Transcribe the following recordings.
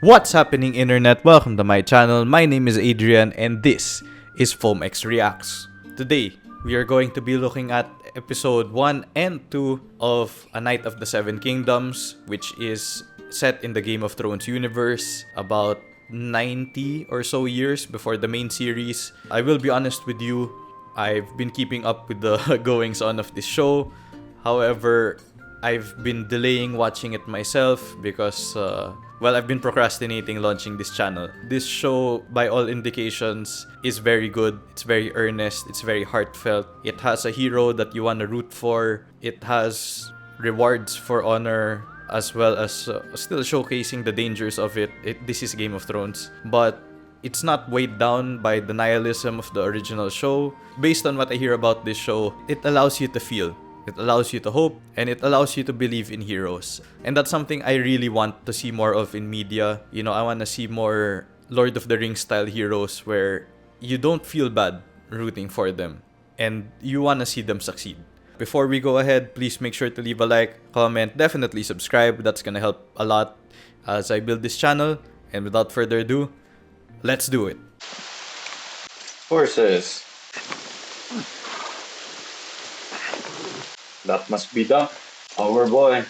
What's happening, internet? Welcome to my channel. My name is Adrian and this is FoamX Reacts. Today, we are going to be looking at episode 1 and 2 of A Knight of the Seven Kingdoms, which is set in the Game of Thrones universe about 90 or so years before the main series. I will be honest with you, I've been keeping up with the goings on of this show. However, I've been delaying watching it myself because, I've been procrastinating launching this channel. This show, by all indications, is very good. It's very earnest. It's very heartfelt. It has a hero that you want to root for. It has rewards for honor, as well as still showcasing the dangers of it. This is Game of Thrones. But it's not weighed down by the nihilism of the original show. Based on what I hear about this show, it allows you to feel. It allows you to hope, and it allows you to believe in heroes. And that's something I really want to see more of in media. You know, I want to see more Lord of the Rings style heroes where you don't feel bad rooting for them and you want to see them succeed. Before we go ahead, please make sure to leave a like, comment, definitely subscribe. That's going to help a lot as I build this channel. And without further ado, let's do it. Horses. That must be Dunk, our boy.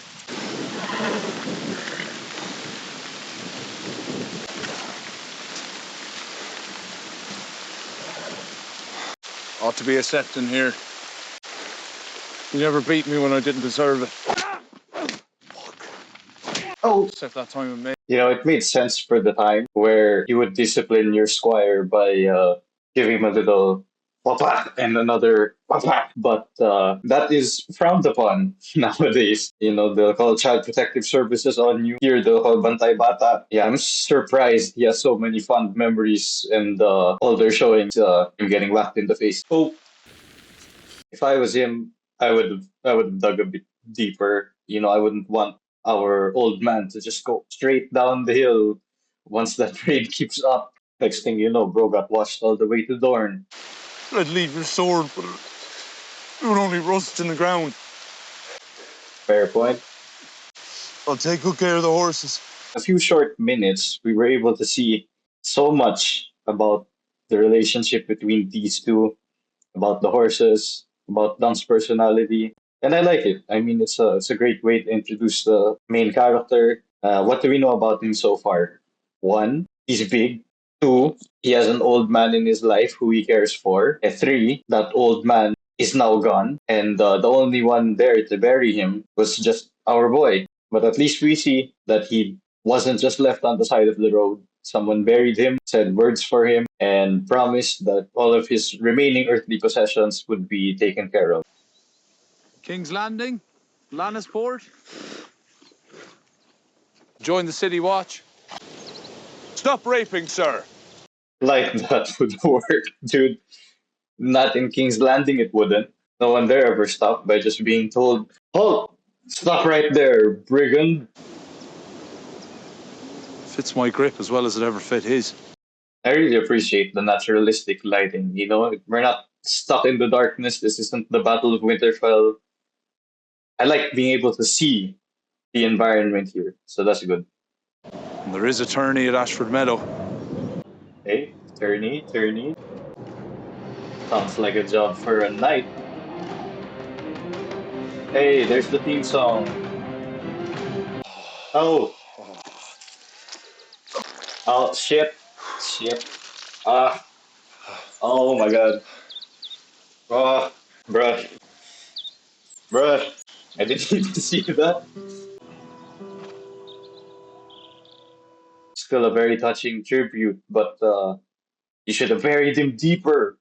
Ought to be accepting here. You never beat me when I didn't deserve it. Oh, Except that time with me. you know, it made sense for the time where you would discipline your squire by giving him a little papa and another papa. But that is frowned upon nowadays. You know, they'll call child protective services on you. Here, they'll call bantay bata. Yeah, I'm surprised he has so many fond memories and all their showings, him getting whacked in the face. Oh, if I was him, I would have dug a bit deeper. You know, I wouldn't want our old man to just go straight down the hill once that raid keeps up. Next thing you know, bro got washed all the way to Dorne. I'd leave your sword, but it would only rust in the ground. Fair point. I'll take good care of the horses. A few short minutes, we were able to see so much about the relationship between these two, about the horses, about Don's personality, and I like it. I mean, it's a great way to introduce the main character. What do we know about him so far? One, he's big. Two, he has an old man in his life who he cares for. And three, that old man is now gone, and the only one there to bury him was just our boy. But at least we see that he wasn't just left on the side of the road. Someone buried him, said words for him, and promised that all of his remaining earthly possessions would be taken care of. King's Landing, Lannisport. Join the City Watch. Stop raping, sir. Like that would work, dude. Not in King's Landing, it wouldn't. No one there ever stopped by just being told, "Halt! Stop right there, brigand." Fits my grip as well as it ever fit his. I really appreciate the naturalistic lighting. You know, we're not stuck in the darkness. This isn't the Battle of Winterfell. I like being able to see the environment here, so that's good. And there is a tourney at Ashford Meadow. Hey, tourney. Sounds like a job for a knight. Hey, there's the theme song. Oh, oh, shit. Ah, oh my god. Oh, bruh. I didn't even see that. Still a very touching tribute, but you should have buried him deeper.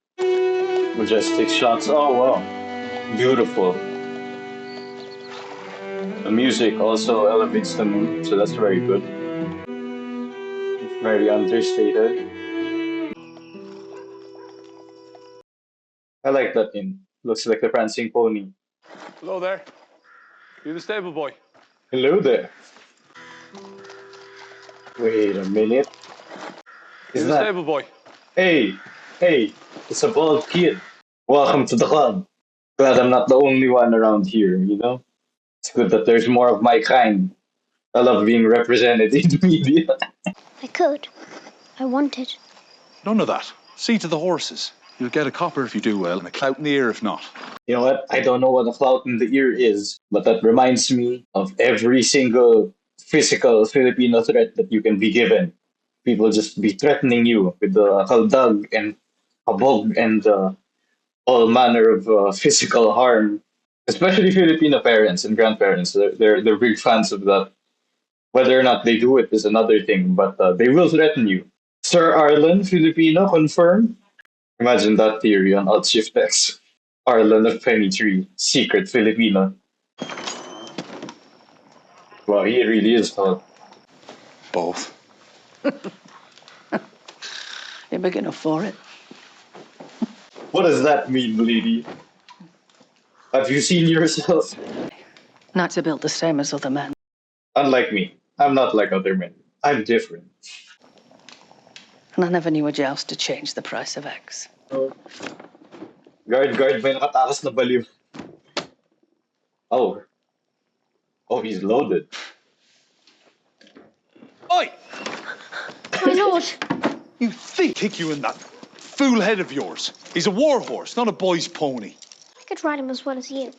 Majestic shots. Oh wow, beautiful. The music also elevates the mood, so that's very good. Very understated. I like that in. Looks like the prancing pony. Hello there. You the stable boy? Hello there. Wait a minute. You Is the that? stable boy? Hey, it's a bald kid. Welcome to the club. Glad I'm not the only one around here, you know? It's good that there's more of my kind. I love being represented in media. I could. I wanted. None of that. See to the horses. You'll get a copper if you do well, and a clout in the ear if not. You know what? I don't know what a clout in the ear is, but that reminds me of every single physical Filipino threat that you can be given. People just be threatening you with the kaldag and habog and all manner of physical harm. Especially Filipino parents and grandparents, they're big fans of that. Whether or not they do it is another thing, but they will threaten you. Sir Arlen, Filipino, confirmed. Imagine that theory on Outshift X. Arlen of Penny Tree, secret Filipino. Wow, he really is hot. Both. You're big enough for it. What does that mean, lady? Have you seen yourself? Not to build the same as other men. Unlike me, I'm not like other men. I'm different. And I never knew a joust to change the price of eggs. Guard, may nakatakas na baliw. Oh. Oh, he's loaded. Oi! My lord! You thief! Kick you in that fool head of yours. He's a war horse, not a boy's pony. I could ride him as well as you.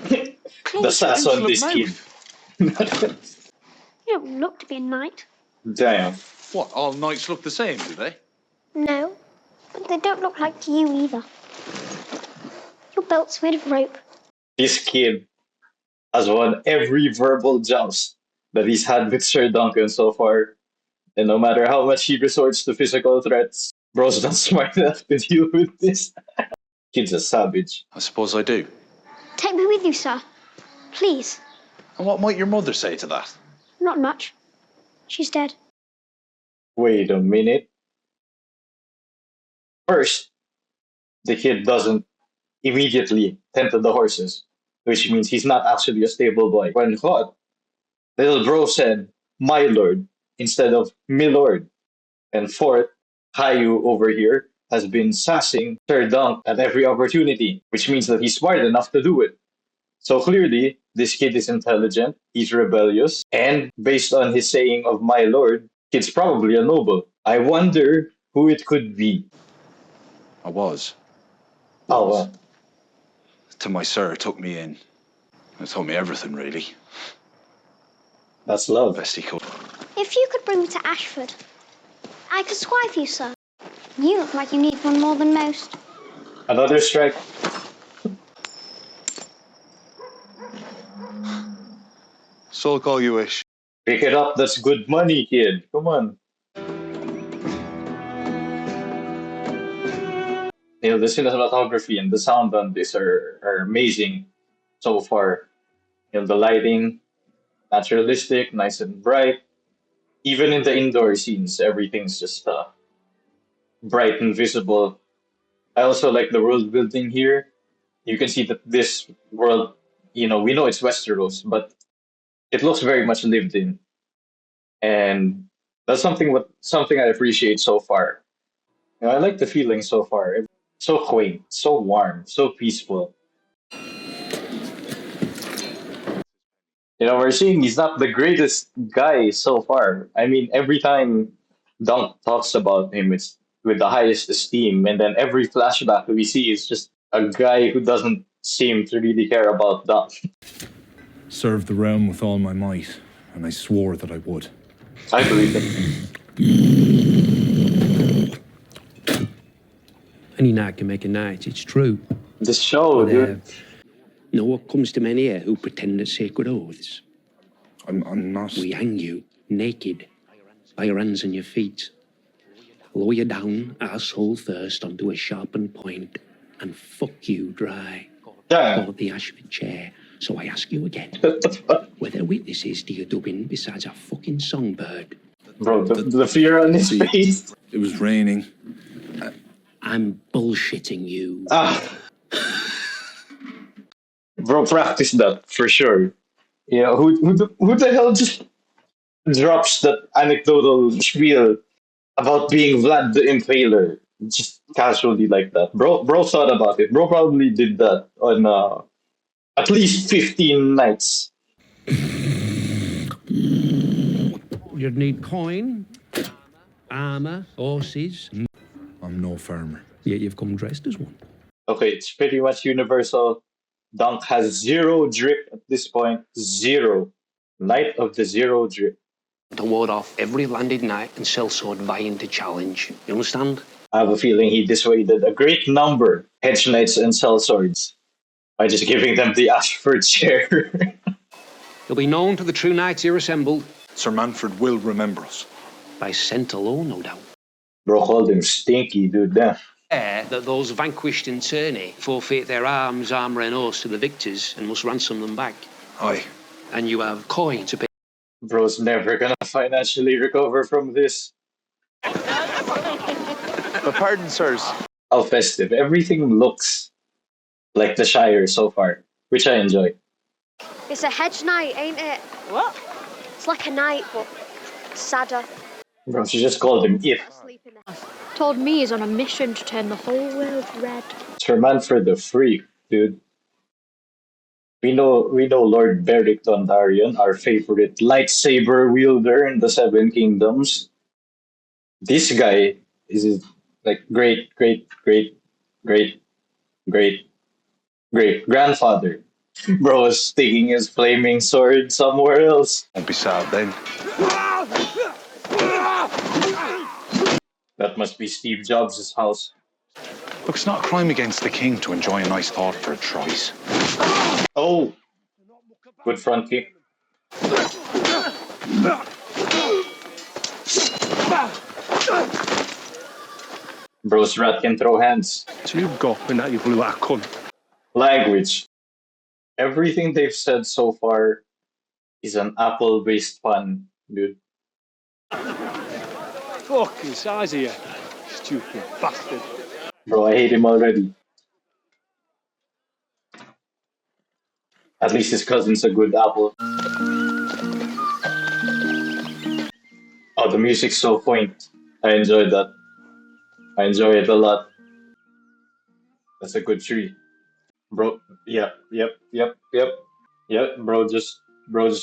The sass on this kid. You don't look to be a knight. Damn. What, all knights look the same, do they? No, but they don't look like you either. Your belt's made of rope. This kid has won every verbal joust that he's had with Sir Duncan so far. And no matter how much he resorts to physical threats, bro's not smart enough to deal with this. Kid's a savage. I suppose I do. Take me with you, sir. Please. And what might your mother say to that? Not much. She's dead. Wait a minute. First, the kid doesn't immediately tend to the horses, which means he's not actually a stable boy. When caught, little bro said, "My lord," instead of "my lord." And fourth, Caillou over here has been sassing Sir Dunk at every opportunity, which means that he's smart enough to do it. So clearly, this kid is intelligent, he's rebellious, and based on his saying of "my lord," kid's probably a noble. I wonder who it could be. I was. Oh, well. Till my sir took me in. He told me everything, really. That's love. Best he could. If you could bring me to Ashford, I could squire for you, sir. You look like you need one more than most. Another strike. Sulk all you wish. Pick it up, that's good money, kid. Come on. You know, the cinematography and the sound on this are amazing so far. You know, the lighting, naturalistic, nice and bright. Even in the indoor scenes, everything's just bright and visible. I also like the world building here. You can see that this world, you know, we know it's Westeros, but it looks very much lived in. And that's something I appreciate so far. You know, I like the feeling so far. So quaint, so warm, so peaceful. You know, we're seeing he's not the greatest guy so far. I mean, every time Dunk talks about him, it's with the highest esteem, and then every flashback we see is just a guy who doesn't seem to really care about Dunk. Served the realm with all my might, and I swore that I would. I believe it. Any knight can make a knight, it's true. This show, But, dude. know what comes to men here who pretend at sacred oaths? I'm not. We hang you, naked, by your hands and your feet. Lower you down, arsehole first, onto a sharpened point, and fuck you dry. Yeah. Call it the Ashford chair. So I ask you again, were there witnesses to your dubbing besides a fucking songbird? Bro, the fear on his face. It was raining. I'm bullshitting you. Bro, practice that for sure. You know, who the hell just drops that anecdotal spiel about being Vlad the Impaler just casually like that? Bro thought about it. Bro probably did that on at least 15 nights. You'd need coin, armour, horses. I'm no farmer. Yet you've come dressed as one. Okay, it's pretty much universal. Dunk has zero drip at this point. Zero. Night of the zero drip. To ward off every landed knight and sellsword vying to challenge. You understand? I have a feeling he dissuaded a great number of hedge knights and sellswords by just giving them the Ashford share. You'll be known to the true knights here assembled. Sir Manfred will remember us. By scent alone, no doubt. Bro called him stinky, dude. Damn. That those vanquished in tourney forfeit their arms, armour and horse to the victors and must ransom them back. Aye. And you have coin to pay. Bro's never gonna financially recover from this. But pardon, sirs. How festive. Everything looks like the Shire so far, which I enjoy. It's a hedge knight, ain't it? What? It's like a knight, but sadder. Bro, she just called him If. Told me he's on a mission to turn the whole world red. Sir Manfred the Freak, dude. We know Lord Beric Dondarrion, our favorite lightsaber wielder in the Seven Kingdoms. This guy is like great grandfather. Bro is sticking his flaming sword somewhere else. Won't be sad then. That must be Steve Jobs' house. Look, it's not a crime against the king to enjoy a nice thought for a choice. Oh! Good front kick. Bro's rat can throw hands. So you go and that you blew out a cunt. Language. Everything they've said so far is an Apple-based pun, dude. Fucking size of you. Stupid bastard. Bro, I hate him already. At least his cousin's a good apple. Oh, the music's so quaint. I enjoyed that. I enjoy it a lot. That's a good tree. Bro, yep, bro just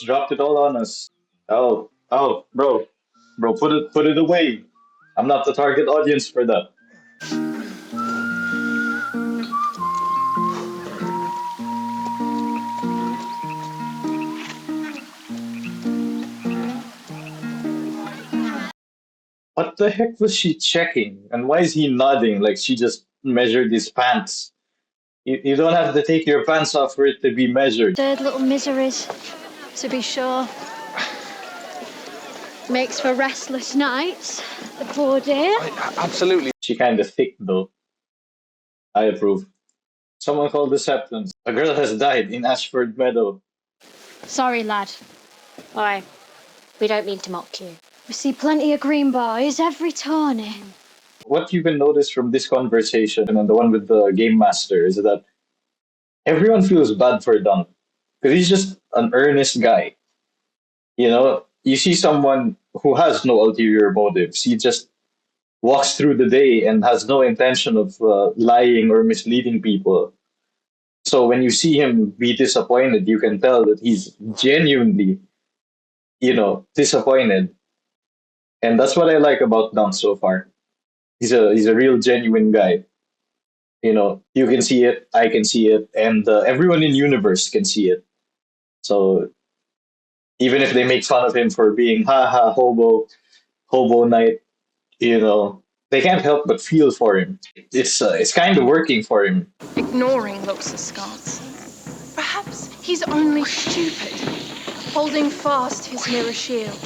dropped it all on us. Oh, bro, put it away. I'm not the target audience for that. What the heck was she checking? And why is he nodding like she just measured his pants? You don't have to take your pants off for it to be measured. Third little miseries, to be sure. Makes for restless nights, the poor dear. Absolutely. She kind of thick though. I approve. Someone called the Septons. A girl has died in Ashford Meadow. Sorry, lad. Why? We don't mean to mock you. We see plenty of green boys every tourney. What you can notice from this conversation and the one with the game master is that everyone feels bad for Dunk because he's just an earnest guy. You know, you see someone who has no ulterior motives. He just walks through the day and has no intention of lying or misleading people. So when you see him be disappointed, you can tell that he's genuinely, disappointed. And that's what I like about Dunk so far. He's a real genuine guy. You can see it, I can see it, and everyone in universe can see it. So even if they make fun of him for being hobo knight, they can't help but feel for him. It's kind of working for him. Ignoring looks askance. Perhaps he's only stupid, holding fast his mirror shield.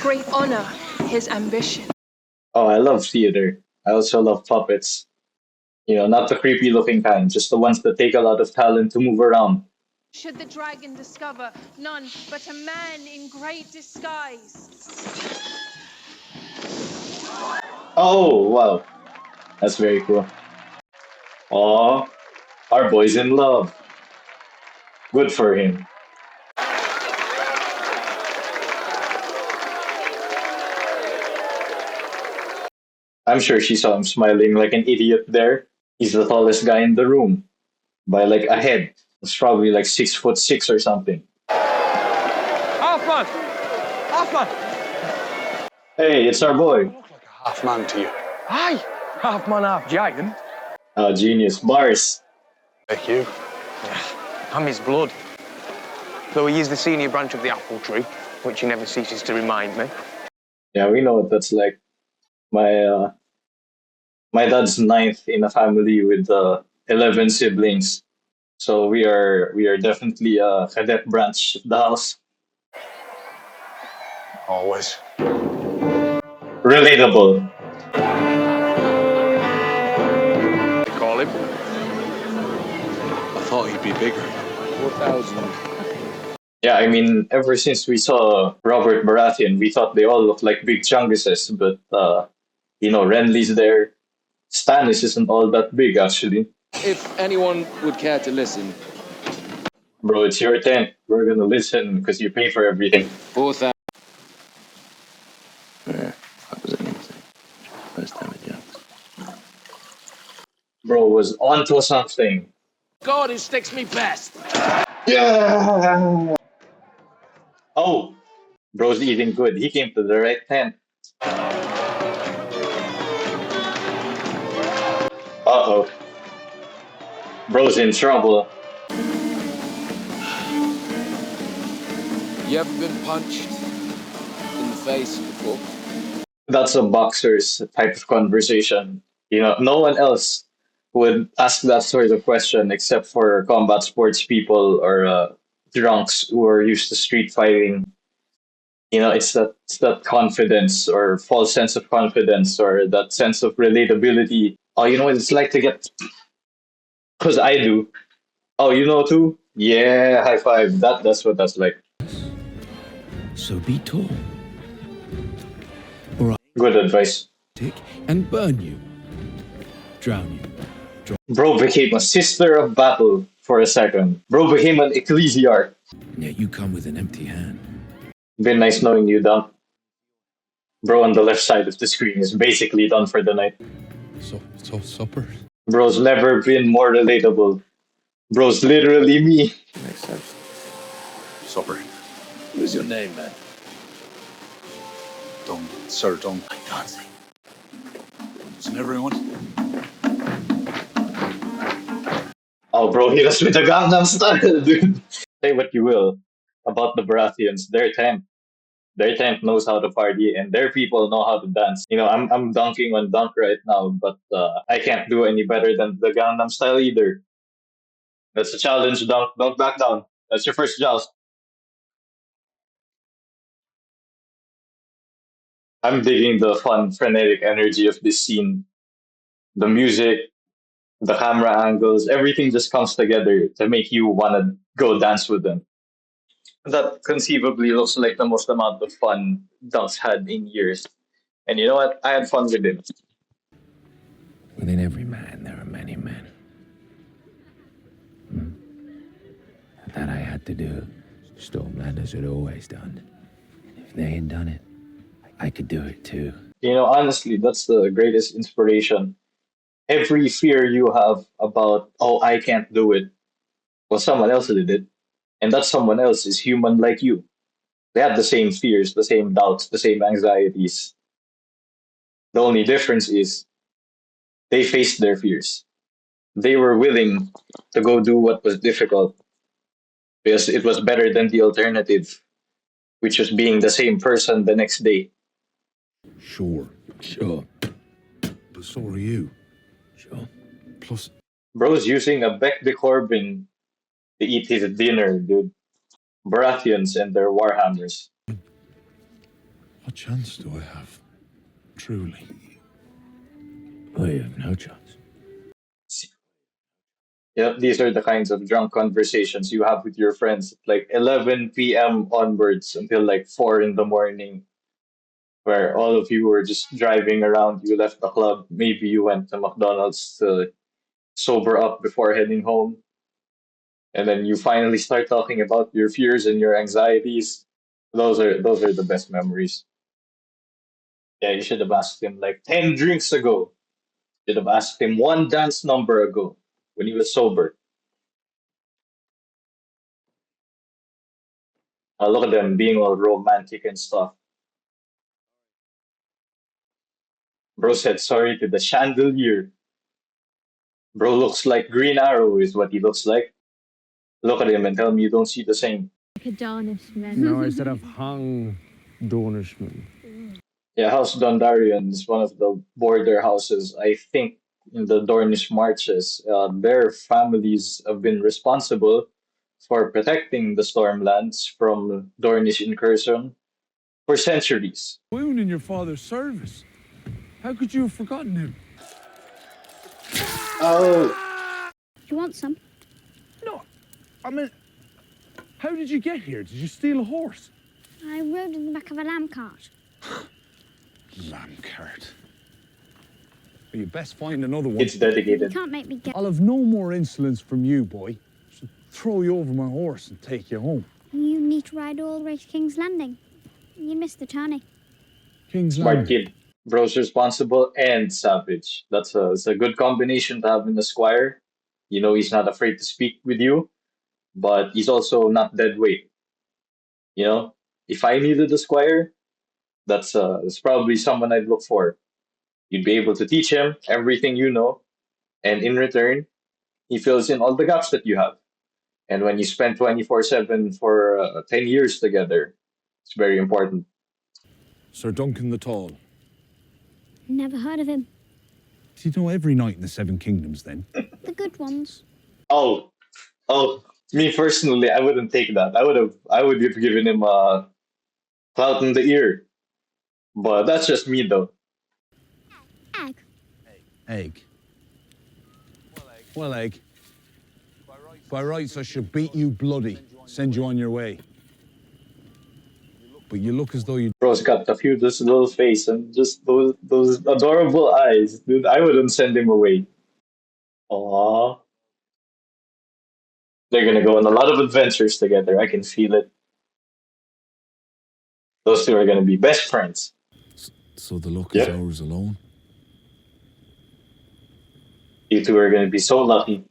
Great honor, his ambition. Oh, I love theater. I also love puppets. Not the creepy looking kind, just the ones that take a lot of talent to move around. Should the dragon discover none but a man in great disguise? Oh, wow. That's very cool. Aw, our boy's in love. Good for him. I'm sure she saw him smiling like an idiot there. He's the tallest guy in the room. By like a head. It's probably like 6'6" or something. Halfman! Hey, it's our boy. Look like a half man to you. Aye, half man, half giant. Genius. Bars. Thank you. I'm his blood. Though he is the senior branch of the apple tree, which he never ceases to remind me. Yeah, we know what that's like. My dad's ninth in a family with 11 siblings. So we are definitely a cadet branch of the house. Always. Relatable. They call him. I thought he'd be bigger. 4,000. Yeah, I mean, ever since we saw Robert Baratheon, we thought they all looked like big chunguses, but Renly's there. Stannis isn't all that big, actually. If anyone would care to listen, Bro, it's your tent. We're gonna listen because you pay for everything. 4,000. That was an insane. First time it jokes. Bro was onto something. God, it sticks me best. Yeah! Oh, bro's eating good. He came to the right tent. Uh-oh. Bro's in trouble. You ever been punched in the face before? That's a boxer's type of conversation. No one else would ask that sort of question except for combat sports people or drunks who are used to street fighting. It's that confidence or false sense of confidence or that sense of relatability. Oh, you know what it's like to get, because I do. Oh, you know too? Yeah, high five. That's what that's like. So be tall. Good advice. Tick and burn you. Drown you. Bro became a sister of battle for a second. Bro became an ecclesiarch. And yet you come with an empty hand. Been nice knowing you, Dom. Bro on the left side of the screen is basically done for the night. So supper? Bro's never been more relatable. Bro's literally me. Makes sense. Supper. What is your name, man? Sir Duncan. I can't say. Isn't everyone? Oh, bro, hit us with the Gangnam Style, dude. Say what you will about the Baratheons. Their tent knows how to party, and their people know how to dance. I'm dunking on Dunk right now, but I can't do any better than the Gangnam Style either. That's a challenge, Dunk. Don't back down. That's your first joust. I'm digging the fun, frenetic energy of this scene. The music, the camera angles, everything just comes together to make you want to go dance with them. That conceivably looks like the most amount of fun Dunk's had in years. And you know what? I had fun with him. Within every man, there are many men. That I had to do. Stormlanders had always done. If they ain't done it, I could do it too. Honestly, that's the greatest inspiration. Every fear you have about, oh, I can't do it, well, someone else did it. And that someone else is human like you. They have the same fears, the same doubts, the same anxieties. The only difference is they faced their fears. They were willing to go do what was difficult because it was better than the alternative, which was being the same person the next day. Sure. But so are you. Sure. Plus, Bro's using a Beck de Corbin to eat his dinner, dude. Baratheons and their Warhammers. what chance do I have? Truly. Well, you have no chance. Yep, these are the kinds of drunk conversations you have with your friends at like 11 p.m. onwards until like 4 in the morning, where all of you were just driving around. You left the club. Maybe you went to McDonald's to sober up before heading home. And then you finally start talking about your fears and your anxieties. Those are the best memories. Yeah, you should have asked him like 10 drinks ago. Should have asked him one dance number ago when he was sober. Look at them being all romantic and stuff. Bro said sorry to the chandelier. Bro looks like Green Arrow is what he looks like. Look at him and tell me you don't see the same. Like a Darnishman. No, I said I've hung Dornishman. Yeah, House Dondarian is one of the border houses. I think in the Dornish marches, their families have been responsible for protecting the Stormlands from Dornish incursion for centuries. Wound in your father's service. How could you have forgotten him? Oh, You want some? No, I mean, how did you get here? Did you steal a horse? I rode in the back of a lamb cart. Lamb cart. Well, you best find another one. it's You dedicated. can't make me get... I'll have no more insolence from you, boy. Should throw you over my horse and take you home. You need to ride all the way to King's Landing. You missed the tourney. King's Smart Landing. kid. Bro's responsible and savage. It's a good combination to have in the squire. You know, he's not afraid to speak with you, but he's also not dead weight. You know, if I needed a squire, that's probably someone I'd look for. You'd be able to teach him everything you know, and in return, he fills in all the gaps that you have. And when you spend 24/7 for 10 years together, it's very important. Sir Duncan the Tall. Never heard of him. Do you know every knight in the Seven Kingdoms then? The good ones. Oh, me personally, I wouldn't take that. I would have given him a clout in the ear. But that's just me, though. Egg. Egg. Well, egg. By rights, I should beat you bloody, send you on your way. But you look as though you... Bro's got the cutest little face and just those adorable eyes. Dude, I wouldn't send him away. Aww. They're gonna go on a lot of adventures together. I can feel it. Those two are gonna be best friends. So the luck Yep. is ours alone? You two are gonna be so lucky.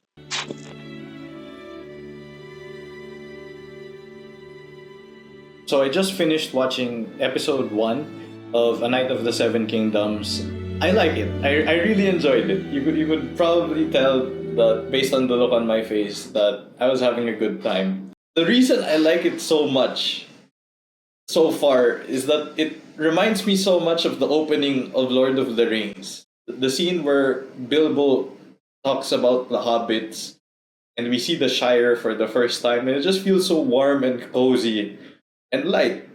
So I just finished watching episode 1 of A Night of the Seven Kingdoms. I like it. I really enjoyed it. You could probably tell that based on the look on my face that I was having a good time. The reason I like it so much so far is that it reminds me so much of the opening of Lord of the Rings. The scene where Bilbo talks about the hobbits and we see the Shire for the first time, and it just feels so warm and cozy and light.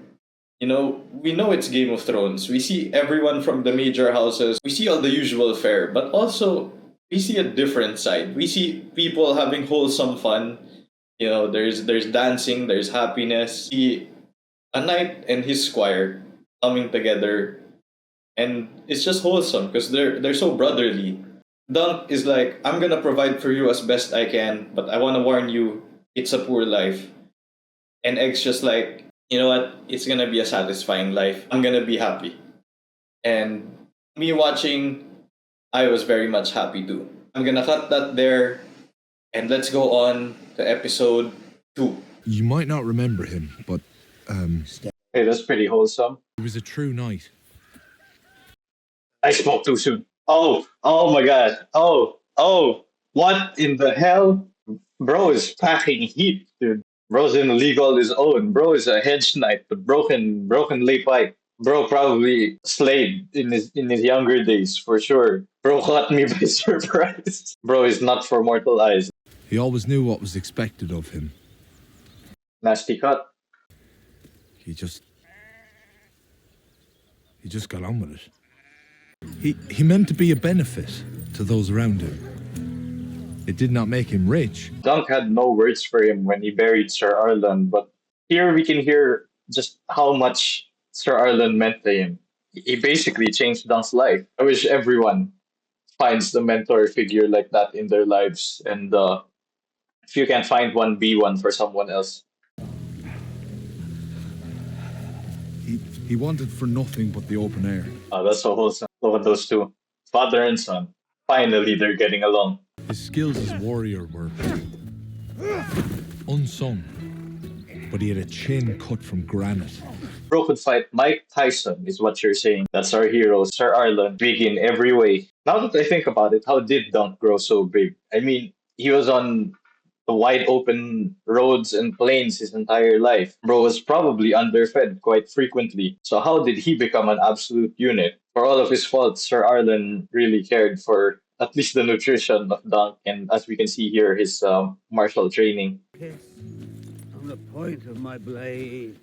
You know, we know it's Game of Thrones. We see everyone from the major houses. We see all the usual fare, but also we see a different side. We see people having wholesome fun. You know, there's dancing, there's happiness. See a knight and his squire coming together, and it's just wholesome because they're so brotherly. Dunk is like, I'm gonna provide for you as best I can, but I wanna warn you, it's a poor life. And Egg's just like, you know what? It's gonna be a satisfying life. I'm gonna be happy. And me watching, I was very much happy too. I'm gonna cut that there, and let's go on to episode 2. You might not remember him, but Hey, that's pretty wholesome. he was a true knight. I spoke too soon. Oh my god. What in the hell? Bro is packing heat, dude. Bro's in a league all his own. Bro is a hedge knight, but broken lay pipe. Bro probably slayed in his younger days for sure. Bro caught me by surprise. Bro is not for mortal eyes. He always knew what was expected of him. Nasty cut. He just got on with it. He meant to be a benefit to those around him. It did not make him rich. Dunk had no words for him when he buried Sir Arlan, but here we can hear just how much Sir Arlan meant to him. He basically changed Dunk's life. I wish everyone finds the mentor figure like that in their lives, and if you can't find one, be one for someone else. He wanted for nothing but the open air. That's so wholesome. Look at those two, father and son. Finally, they're getting along. His skills as warrior were unsung, but he had a chin cut from granite. Bro could fight Mike Tyson, is what you're saying. That's our hero, Sir Arlan, big in every way. Now that I think about it, how did Dunk grow so big? I mean, he was on the wide open roads and plains his entire life. Bro was probably underfed quite frequently. So how did he become an absolute unit? For all of his faults, Sir Arlen really cared for at least the nutrition of Dunk, and as we can see here, his martial training. On the point of my blade,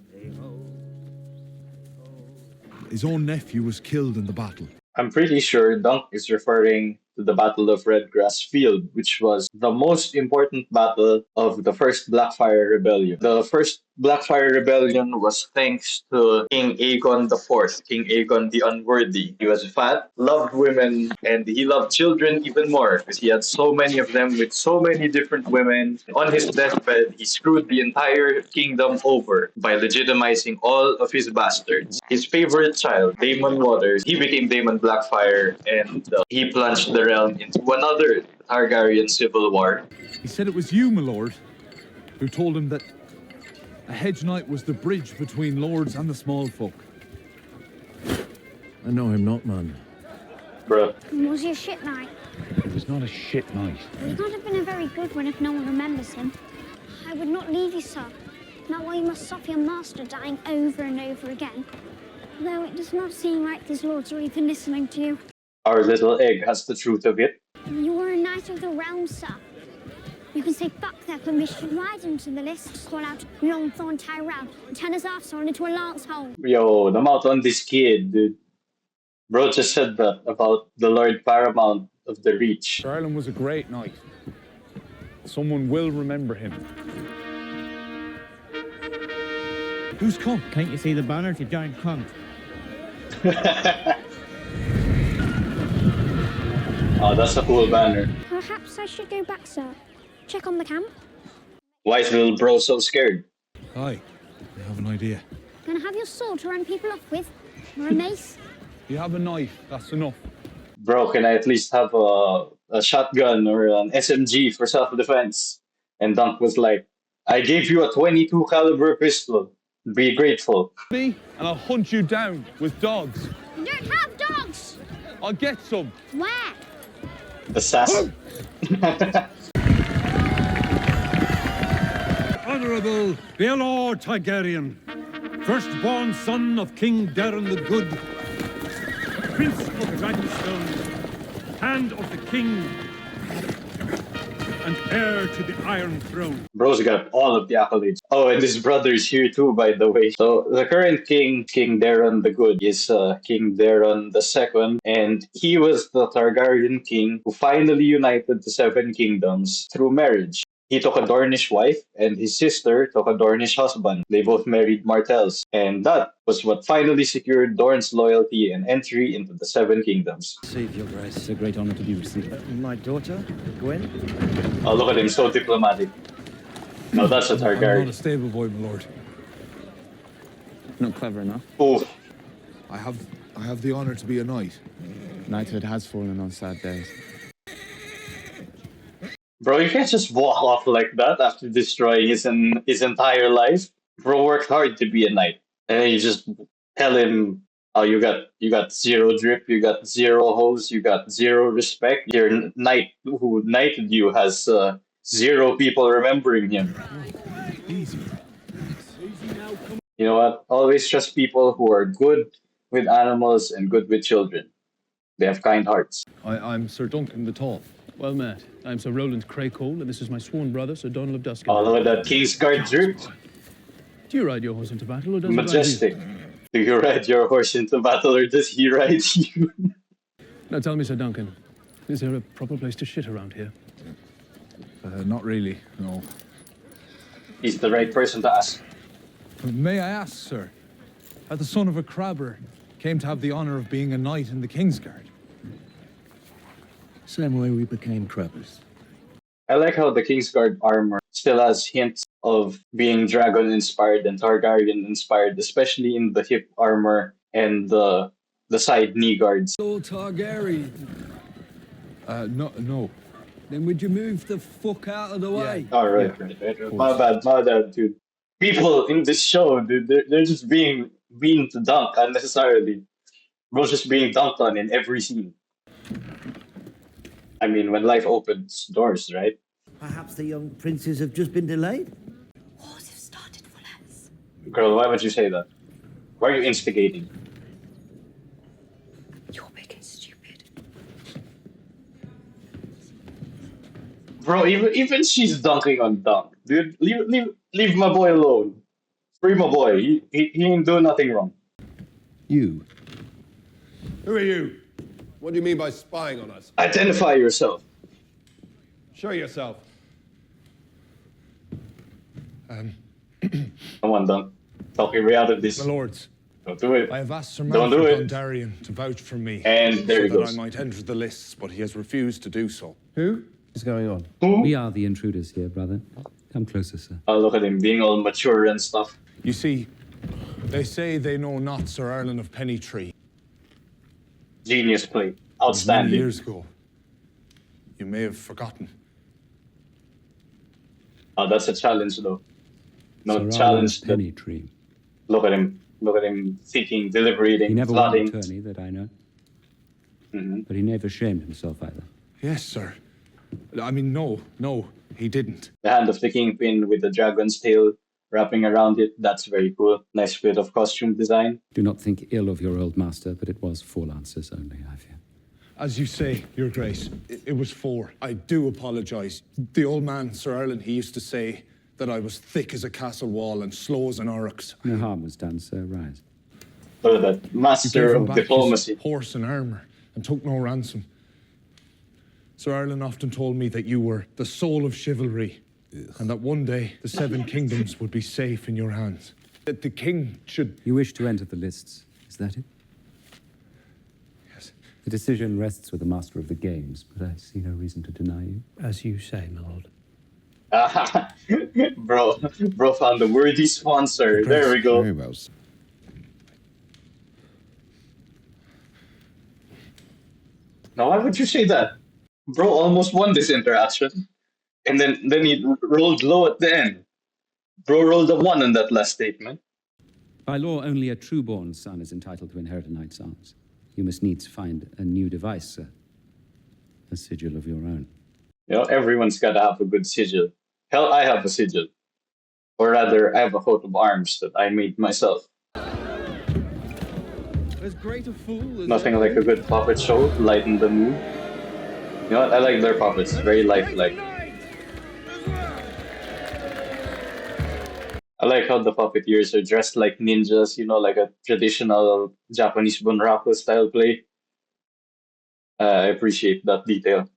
His own nephew was killed in the battle. I'm pretty sure Dunk is referring to the Battle of Redgrass Field, which was the most important battle of the first Blackfire Rebellion. The first Blackfire Rebellion was thanks to King Aegon IV, King Aegon the Unworthy. He was fat, loved women, and he loved children even more because he had so many of them with so many different women. On his deathbed, he screwed the entire kingdom over by legitimizing all of his bastards. His favorite child, Daemon Waters, he became Daemon Blackfire, and he plunged the realm into another Targaryen civil war. He said it was you, my lord, who told him that a hedge knight was the bridge between lords and the small folk. I know him not, man. Bruh. Was he a shit knight? He was not a shit knight. He would not have been a very good one if no one remembers him. I would not leave you, sir. Not while you must suffer your master dying over and over again. Though it does not seem like these lords are even listening to you. Our little egg has the truth of it. You were a knight of the realm, sir. You can say fuck their permission right into the list, call out Longthorn Tyrell, and turn his arsehole into a lance hole. Yo, the mouth on this kid, dude. Bro just said that about the Lord Paramount of the Reach. Sir Arlan was a great knight. Someone will remember him. Who's come? Can't you see the banner, you giant cunt? Oh, that's a cool banner. Perhaps I should go back, sir. Check on the camp. Why is little bro so scared? Aye, I have an idea. Gonna have your sword to run people off with? Or a mace? You have a knife, that's enough. Bro, can I at least have a shotgun or an SMG for self-defense? And Dunk was like, I gave you a 22 caliber pistol. Be grateful. Me, and I'll hunt you down with dogs. You don't have dogs! I'll get some. Where? Assassin. Honorable Baelor Targaryen, firstborn son of King Darren the Good, Prince of Dragonstone, Hand of the King, and heir to the Iron Throne. Bro's got all of the accolades. Oh, and his brother's here too, by the way. So the current king, King Darren the Good, is King Darren II, and he was the Targaryen king who finally united the Seven Kingdoms through marriage. He took a Dornish wife, and his sister took a Dornish husband. They both married Martells, and that was what finally secured Dorne's loyalty and entry into the Seven Kingdoms. Save your grace. It's a great honor to be received. My daughter, Gwen? Oh, look at him, so diplomatic. No, that's a I'm Targaryen. not a stable boy, my lord. Not clever enough. Oh, I have the honor to be a knight. Knighthood has fallen on sad days. bro, you can't just walk off like that after destroying his entire life. Bro worked hard to be a knight, and then you just tell him, "Oh, you got zero drip, you got zero hose, you got zero respect. Your knight who knighted you has zero people remembering him." Easy. You know what? Always trust people who are good with animals and good with children. They have kind hearts. I'm Sir Duncan the Tall. Well met. I'm Sir Roland Craycole, and this is my sworn brother, Sir Donald of Duskin. Oh, look at that Kingsguard drip. Do you ride your horse into battle, or does it Majestic. ride you? Do you ride your horse into battle, or does he ride you? Now tell me, Sir Duncan, is there a proper place to shit around here? Not really, no. He's the right person to ask. May I ask, sir, how the son of a crabber came to have the honor of being a knight in the Kingsguard? Same way we became crabbers. I like how the Kingsguard armor still has hints of being dragon-inspired and Targaryen-inspired, especially in the hip armor and the side knee guards. So Targaryen. No. Then would you move the fuck out of the way? Right. My bad, dude. People in this show, dude, they're just being being dunked unnecessarily. Bro's just being dunked on in every scene. I mean, when life opens doors, right? Perhaps the young princes have just been delayed? Girl, why would you say that? Why are you instigating? You're big and stupid. Bro, even she's dunking on Dunk. Dude, leave my boy alone. Free my boy. He ain't doing nothing wrong. You. Who are you? What do you mean by spying on us? Identify yourself. Show yourself. Come on, Dunk. Talking me out of this. My lords. Don't do it. I have asked Sir Don't do Manfred it. Dondarrion to vouch for me. And there he so that goes. I might enter the lists, but he has refused to do so. Who is going on? We are the intruders here, brother. Come closer, sir. Oh, look at him being all mature and stuff. You see, they say they know not Sir Erlen of Pennytree. Genius play. Many Outstanding. years ago. You may have forgotten. Oh, that's a challenge, though. No Sir challenge. Arlen's Pennytree. Look at him. Look at him thinking, deliberating, He never won plotting. a tourney that I know. Mm-hmm. But he never shamed himself either. Yes, sir. I mean, no, he didn't. The hand of the kingpin with the dragon's tail wrapping around it. That's very cool. Nice bit of costume design. Do not think ill of your old master, but it was 4 lances only, I fear. As you say, Your Grace, it was 4. I do apologise. The old man, Sir Erlen, he used to say that I was thick as a castle wall and slow as an oryx. No harm was done, sir. Rise. Look at that. You Master gave him of back diplomacy. his horse and armour and took no ransom. Sir Erlen often told me that you were the soul of chivalry, and that one day the 7 kingdoms would be safe in your hands. That the king should... You wish to enter the lists, is that it? Yes. The decision rests with the master of the games, but I see no reason to deny you. As you say, my lord. Bro found a worthy sponsor. There we go. Very well. Now, why would you say that? Bro almost won this interaction. And then he rolled low at the end. Bro rolled a 1 on that last statement. By law, only a true-born son is entitled to inherit a knight's arms. You must needs find a new device, sir. A sigil of your own. You know, everyone's got to have a good sigil. Hell, I have a sigil. Or rather, I have a coat of arms that I made myself. As great a fool as Nothing like a good puppet show to lighten the mood. You know what? I like their puppets. Very lifelike. I like how the puppeteers are dressed like ninjas, you know, like a traditional Japanese bunraku style play. I appreciate that detail.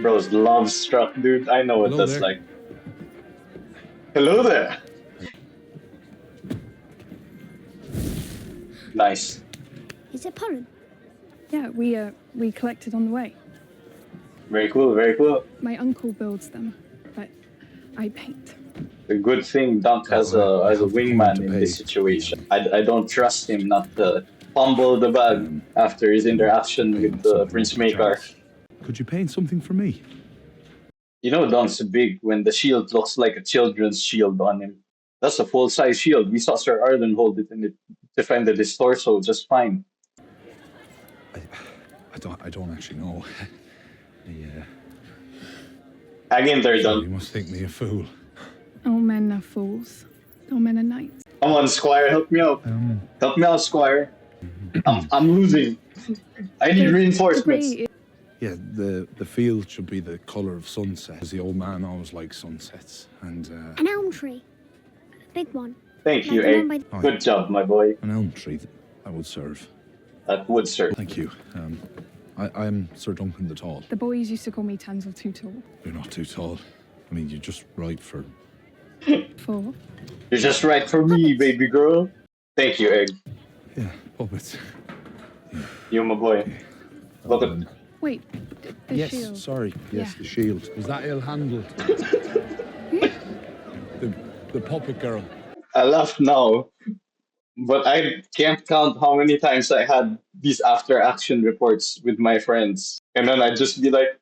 Bro's love struck, dude. I know what Hello that's there. like. Hello there. Nice. Is it pollen? Yeah, we collected on the way. Very cool, very cool. My uncle builds them, but I paint. A good thing Dunk has a wingman in this situation. I don't trust him not to fumble the bag after his interaction with Prince Maekar. Could you paint something for me? You know Dunk's big when the shield looks like a children's shield on him. That's a full-size shield. We saw Sir Arlen hold it and it defended his torso just fine. I don't actually know. Yeah. Hang in there, You Dunk. must think me a fool. All men are fools. All men are knights. Come on, Squire, help me out. Help me out, Squire. I'm losing. I need reinforcements. Yeah, the field should be the colour of sunset, as the old man always liked sunsets. And An elm tree. A big one. Thank you, Like the Egg. one by- Good job, my boy. an elm tree, that would serve. That would serve. Thank you. I'm Sir Duncan the Tall. The boys used to call me Tansel Too Tall. You're not too tall. I mean, you're just right for... For? You're just right for me, baby girl. Thank you, Egg. Yeah, puppets. You, my boy. Look at... Wait, the yes, shield. sorry. Yes, Yeah. the shield. Was that ill-handled? the puppet girl. I laugh now, but I can't count how many times I had these after-action reports with my friends. And then I'd just be like,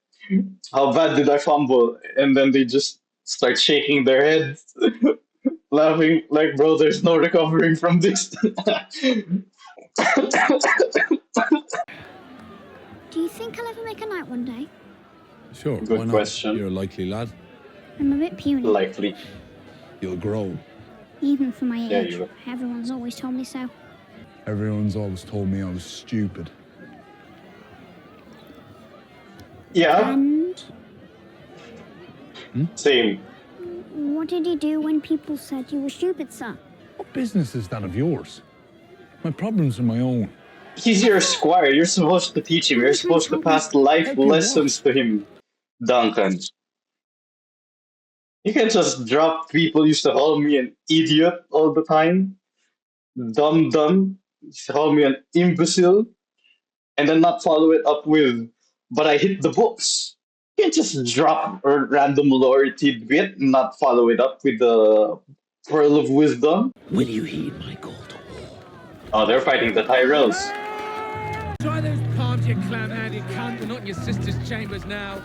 how bad did I fumble? And then they just start shaking their heads. laughing like, bro, there's no recovering from this. Do you think I'll ever make a knight one day? Sure, Good why not? question. You're a likely lad. I'm a bit puny. Likely. You'll grow. Even for my Yeah, age. you will. Everyone's always told me so. Everyone's always told me I was stupid. Yeah. And Same. what did you do when people said you were stupid, sir? What business is that of yours? My problems are my own. He's your squire. You're supposed to teach him. You're supposed to pass life Help you lessons to him, Duncan. You can't just drop people used to call me an idiot all the time. Dumb. Used to call me an imbecile. And then not follow it up with, but I hit the books. You can't just drop a random lore tidbit and not follow it up with the pearl of wisdom. Will you heed my call to Oh, they're fighting the Tyrells. Try those palms, you clam-handed cunt. We're not in your sister's chambers now.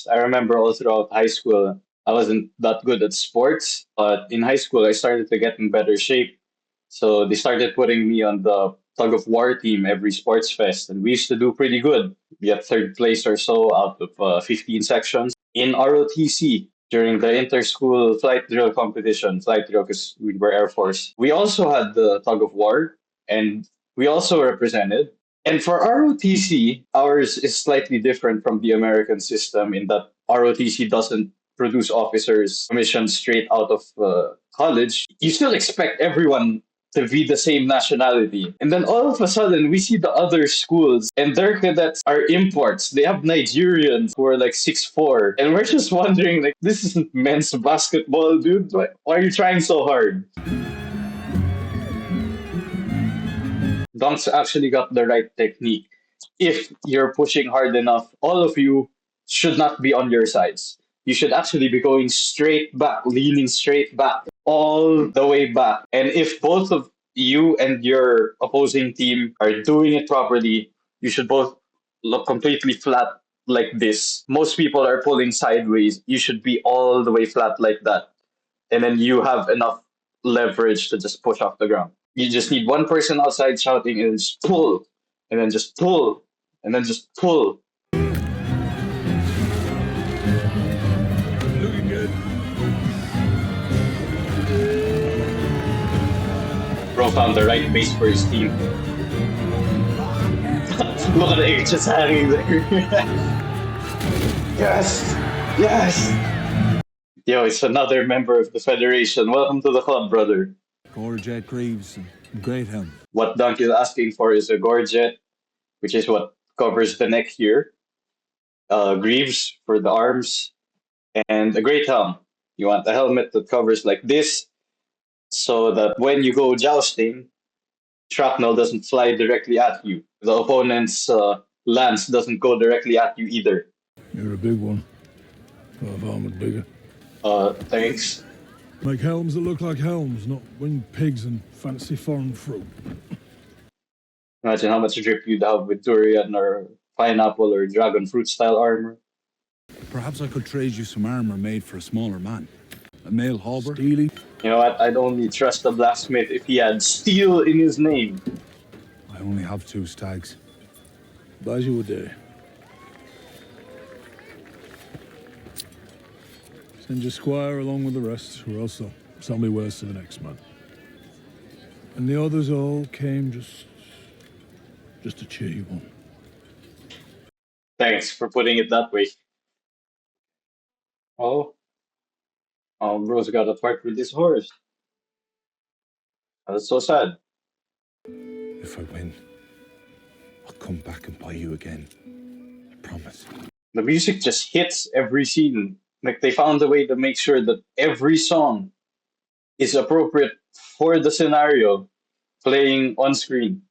I remember all throughout high school, I wasn't that good at sports, but in high school, I started to get in better shape. So they started putting me on the tug of war team every sports fest, and we used to do pretty good. We had third place or so out of 15 sections. In ROTC, during the inter-school flight drill competition, flight drill because we were Air Force, we also had the tug of war, and we also represented. And for ROTC, ours is slightly different from the American system in that ROTC doesn't produce officers commissioned straight out of college. You still expect everyone to be the same nationality. And then all of a sudden, we see the other schools, and their cadets are imports. They have Nigerians who are like 6'4". And we're just wondering, like, this isn't men's basketball, dude. Why are you trying so hard? Dunk's actually got the right technique. If you're pushing hard enough, all of you should not be on your sides. You should actually be going straight back, leaning straight back, all the way back. And if both of you and your opposing team are doing it properly, you should both look completely flat like this. Most people are pulling sideways. You should be all the way flat like that. And then you have enough leverage to just push off the ground. You just need one person outside shouting and just pull, and then just pull, and then just pull. Looking good. Bro found the right base for his team. Look at the H just hanging there. Yes! Yes! Yo, it's another member of the Federation. Welcome to the club, brother. Gorget, Greaves, and Greathelm. What Dunk is asking for is a gorget, which is what covers the neck here. Greaves for the arms, and a great helm. You want a helmet that covers like this, so that when you go jousting, shrapnel doesn't fly directly at you. The opponent's lance doesn't go directly at you either. You're a big one. I've armored bigger. Thanks. Make helms that look like helms, not winged pigs and fancy foreign fruit. Imagine how much drip you'd have with durian or pineapple or dragon fruit style armor. Perhaps I could trade you some armor made for a smaller man. A mail halberd. Steely. You know what? I'd only trust a blacksmith if he had steel in his name. I only have 2 stags. But as you would dare. Send your squire along with the rest, or else they'll sell me wares to the next man. And the others all came just to cheer you on. Thanks for putting it that way. Oh, bro's got to part with this horse. That's so sad. If I win, I'll come back and buy you again. I promise. The music just hits every scene. Like they found a way to make sure that every song is appropriate for the scenario playing on screen.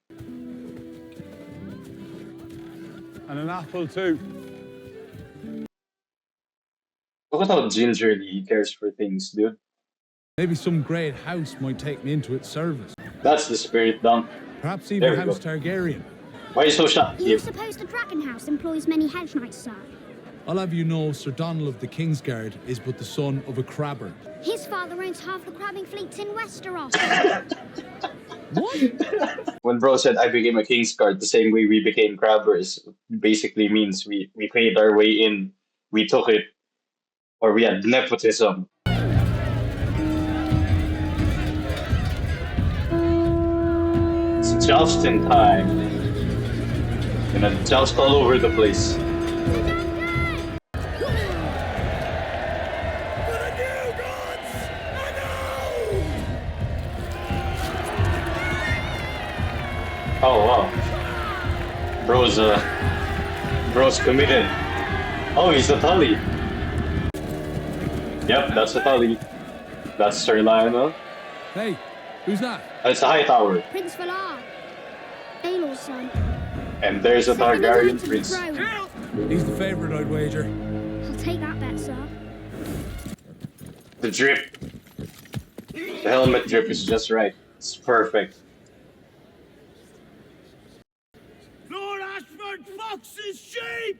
And an apple too. Look at how gingerly he cares for things, dude. Maybe some great house might take me into its service. That's the spirit, Dunk. Perhaps even There we House go. Targaryen. Why are you so shocked? You suppose the Dragon House employs many hedge knights, sir? I'll have you know Sir Donald of the Kingsguard is but the son of a crabber. His father owns half the crabbing fleets in Westeros. When bro said I became a Kingsguard the same way we became crabbers, basically means we paid our way in, we took it, or we had nepotism. It's jousting time. Gonna joust all over the place. Oh wow. Bro's committed. Oh, he's a Tully. Yep, that's a Tully. That's Sir Lionel. Hey, who's that? It's a Hightower. Prince Valar, Baelor's son. And there's a Targaryen prince. He's the favourite, I'd wager. I'll take that bet, sir. The drip. The helmet drip is just right. It's perfect. Lord Ashford Fox's sheep!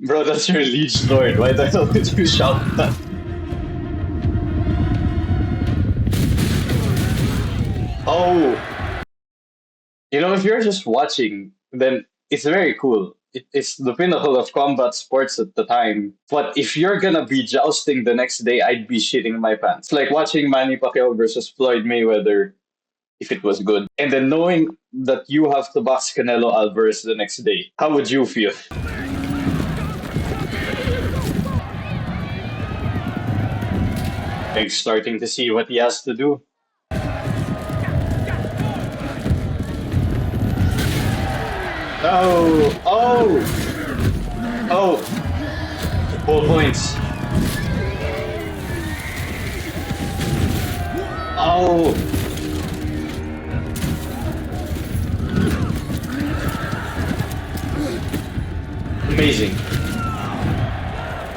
Bro, that's your liege lord. Why the hell did you shout that? Oh! You know, if you're just watching, then it's very cool. It's the pinnacle of combat sports at the time. But if you're gonna be jousting the next day, I'd be shitting my pants. It's like watching Manny Pacquiao versus Floyd Mayweather, if it was good. And then knowing that you have to box Canelo Alvarez the next day. How would you feel? I'm starting to see what he has to do. Oh! Oh! Oh! Full points. Oh! Amazing.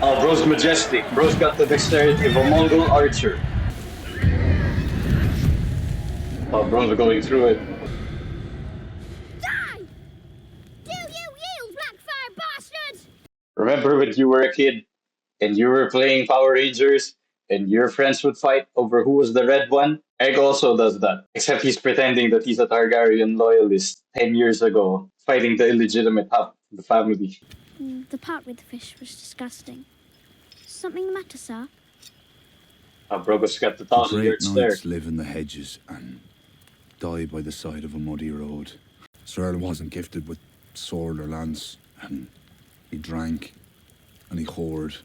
Oh, bro's majestic. Bro's got the dexterity of a Mongol archer. Oh, bro's going through it. Die! Do you yield, Blackfire bastards? Remember when you were a kid and you were playing Power Rangers and your friends would fight over who was the red one? Egg also does that. Except he's pretending that he's a Targaryen loyalist 10 years ago, fighting the illegitimate half of the family. The part with the fish was disgusting. Something the matter, sir? Brogo's got the 1,000-year stare. Knights live in the hedges and die by the side of a muddy road. Sir Earl wasn't gifted with sword or lance, and he drank and he whored.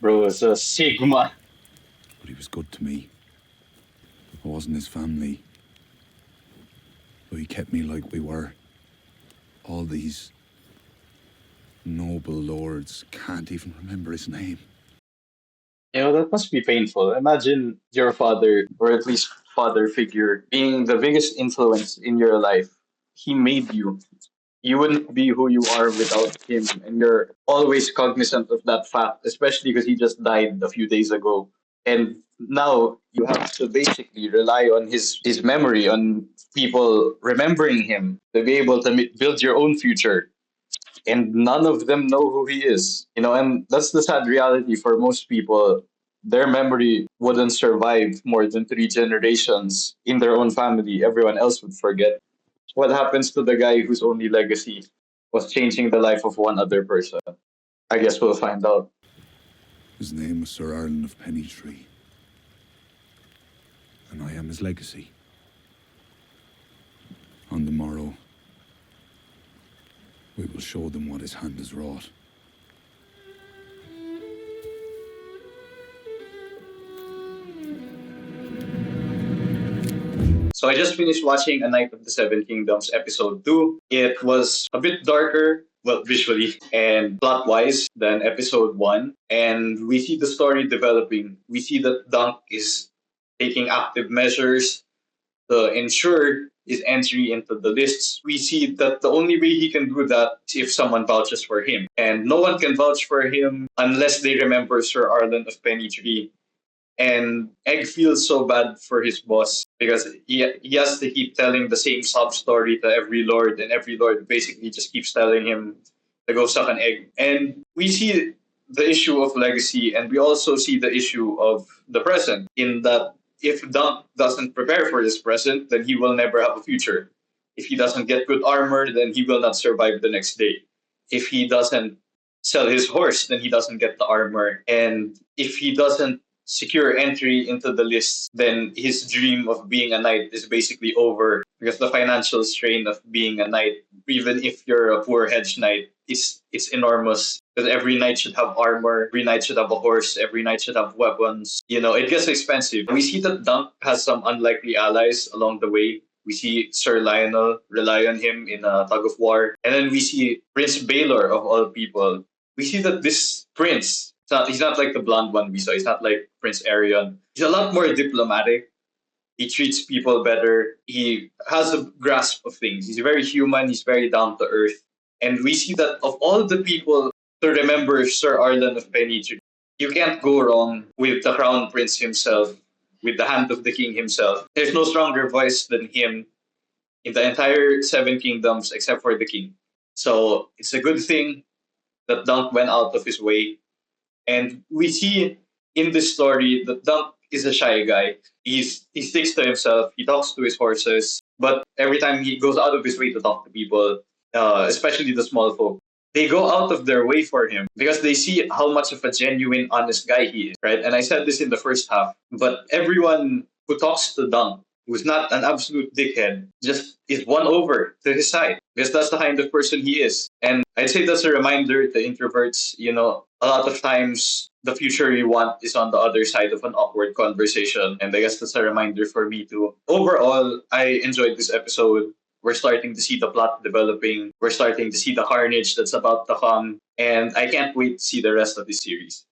Bro was a Sigma. But he was good to me. I wasn't his family. But he kept me like we were. All these noble lords can't even remember his name. You know, that must be painful. Imagine your father, or at least father figure, being the biggest influence in your life. He made you. You wouldn't be who you are without him, and you're always cognizant of that fact, especially because he just died a few days ago. And now you have to basically rely on his memory, on people remembering him to be able to build your own future. And none of them know who he is. You know, and that's the sad reality for most people. Their memory wouldn't survive more than 3 generations in their own family. Everyone else would forget. What happens to the guy whose only legacy was changing the life of one other person? I guess we'll find out. His name was Sir Arlen of Pennytree. And I am his legacy. On the morrow, we will show them what his hand has wrought. So I just finished watching A Knight of the Seven Kingdoms episode 2. It was a bit darker, well, visually and plot-wise than episode 1. And we see the story developing. We see that Dunk is taking active measures to ensure his entry into the lists. We see that the only way he can do that is if someone vouches for him. And no one can vouch for him unless they remember Sir Arlen of Pennytree. And Egg feels so bad for his boss. because he has to keep telling the same sub story to every lord, and every lord basically just keeps telling him to go suck an egg. And we see the issue of legacy, and we also see the issue of the present, in that if Dunk doesn't prepare for his present, then he will never have a future. If he doesn't get good armor, then he will not survive the next day. If he doesn't sell his horse, then he doesn't get the armor. And if he doesn't secure entry into the list, then his dream of being a knight is basically over, because the financial strain of being a knight, even if you're a poor hedge knight, it's enormous. Because every knight should have armor, every knight should have a horse, every knight should have weapons. You know, it gets expensive. We see that Dunk has some unlikely allies along the way. We see Sir Lionel rely on him in a tug of war. And then we see Prince Baylor, of all people. We see that this prince, he's not like the blonde one we saw. He's not like Prince Arion. He's a lot more diplomatic. He treats people better. He has a grasp of things. He's very human. He's very down to earth. And we see that of all the people to remember Sir Arlan of Penny, you can't go wrong with the Crown Prince himself, with the Hand of the King himself. There's no stronger voice than him in the entire Seven Kingdoms except for the King. So it's a good thing that Dunk went out of his way. And we see in this story that Dunk is a shy guy. He sticks to himself. He talks to his horses. But every time he goes out of his way to talk to people, especially the small folk, they go out of their way for him because they see how much of a genuine, honest guy he is, right? And I said this in the first half, but everyone who talks to Dunk, who's not an absolute dickhead, just is won over to his side because that's the kind of person he is. And I'd say that's a reminder to introverts, you know, a lot of times the future you want is on the other side of an awkward conversation. And I guess that's a reminder for me too. Overall, I enjoyed this episode. We're starting to see the plot developing. We're starting to see the carnage that's about to come. And I can't wait to see the rest of this series.